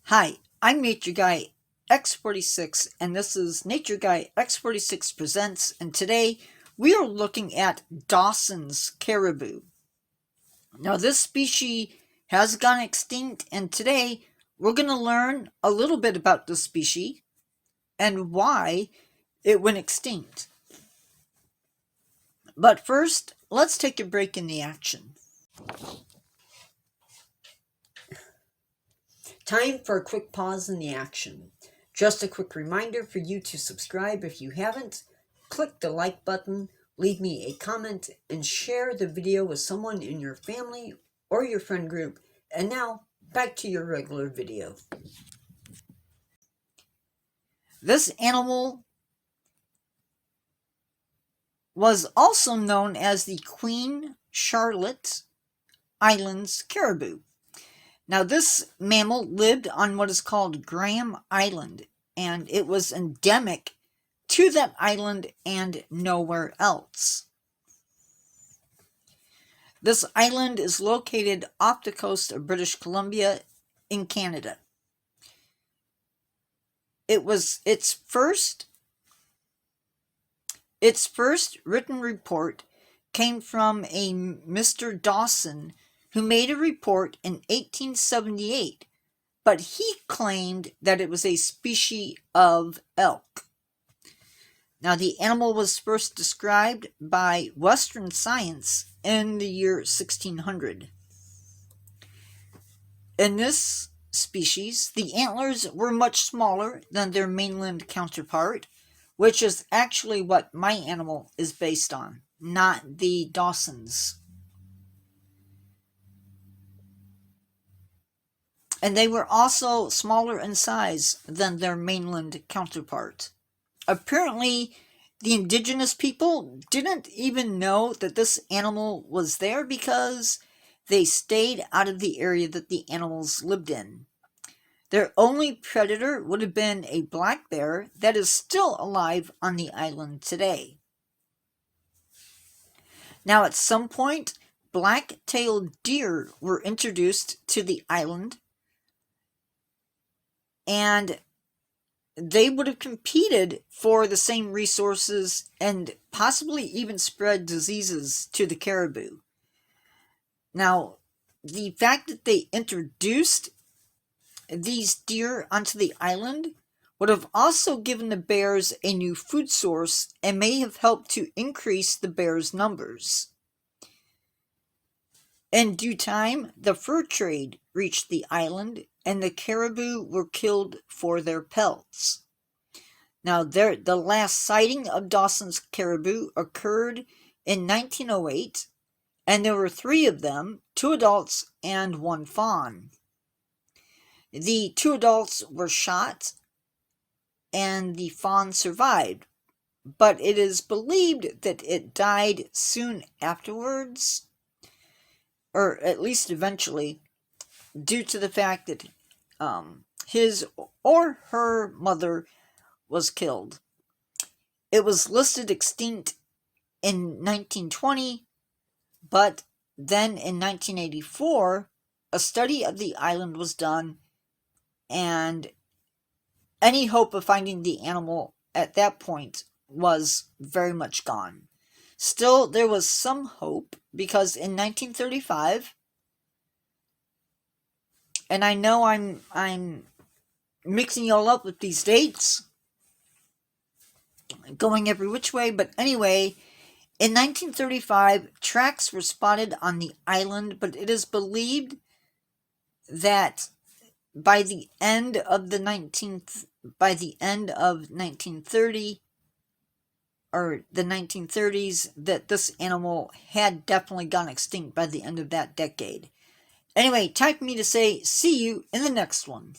Hi, I'm Nature Guy X46, and this is Nature Guy X46 Presents, and today we are looking at Dawson's caribou. Now, this species has gone extinct, and today we're going to learn a little bit about the species and why it went extinct. But first, let's take a break in the action. Time for a quick pause in the action. Just a quick reminder for you to subscribe if you haven't. Click the like button, leave me a comment, and share the video with someone in your family or your friend group. And now, back to your regular video. This animal was also known as the Queen Charlotte Islands caribou. Now, this mammal lived on what is called Graham Island, and it was endemic to that island and nowhere else. This island is located off the coast of British Columbia in Canada. It was its first written report came from a Mr. Dawson, who made a report in 1878, but he claimed that it was a species of elk. Now, the animal was first described by Western science in the year 1600. In this species, the antlers were much smaller than their mainland counterpart, which is actually what my animal is based on, not the Dawson's. And they were also smaller in size than their mainland counterpart. Apparently, the indigenous people didn't even know that this animal was there because they stayed out of the area that the animals lived in. Their only predator would have been a black bear that is still alive on the island today. Now, at some point, black-tailed deer were introduced to the island, and they would have competed for the same resources and possibly even spread diseases to the caribou. Now, the fact that they introduced these deer onto the island would have also given the bears a new food source and may have helped to increase the bears' numbers. In due time, the fur trade reached the island, and the caribou were killed for their pelts. Now, the last sighting of Dawson's caribou occurred in 1908, and there were 3 of them, 2 adults and 1 fawn. The 2 adults were shot, and the fawn survived, but it is believed that it died soon afterwards, or at least eventually, due to the fact that his or her mother was killed. It was listed extinct in 1920, but then in 1984, a study of the island was done, and any hope of finding the animal at that point was very much gone. Still, there was some hope, because in 1935, and I know I'm mixing y'all up with these dates, going every which way, but anyway, in 1935, tracks were spotted on the island, but it is believed that by the end of 1930, or the 1930s, that this animal had definitely gone extinct by the end of that decade. Anyway, time for me to say see you in the next one.